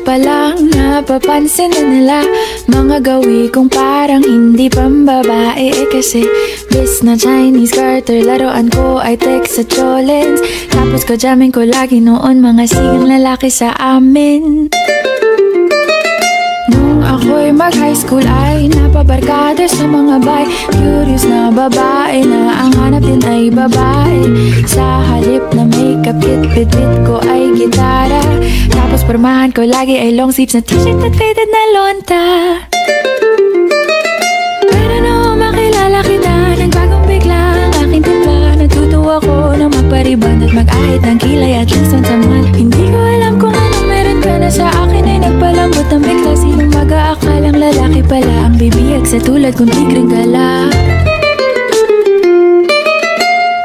pa lang napapansin na nila mga gawi kong parang hindi pambabae. Kasi bis na Chinese garter, laruan ko ay text sa cholens. Tapos kajamin ko lagi noon mga sigang lalaki sa amin. Nung ako'y mag-high school ay napabarkada sa mga bay. Curious na babae na ang hanap din ay babae. Sa halip na makeup kit, bit-bit ko ay gitara. Tapos pormahan ko lagi ay long sleeves na t-shirt at faded na lonta. Pero nung makilala kita, nagbagong bigla ang aking timpla. Natutuwa ko na magpariban at mag-ahit ng kilay at least once a month. Hindi ko alam kung anong meron ka na sa akin ay nagpalambot ang bigla. Sinong mag-aakalang lalaki pala ang bibiyag sa tulad kong tigreng gala.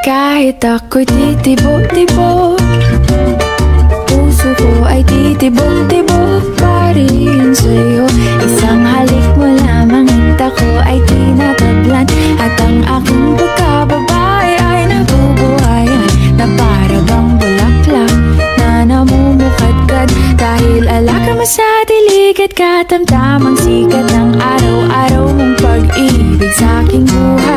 Kahit ako'y titibok-tibok, puso ko ay titibok-tibok pa rin sa'yo. Isang halik mo lamang hita ko ay tinatablan. At ang aking pagkababae ay nabubuhayan na para bang bulaklak na namumukadkad. Dahil alaga mo sa dilig at katamtamang sikat ng araw-araw mong pag-ibig sa aking buhay.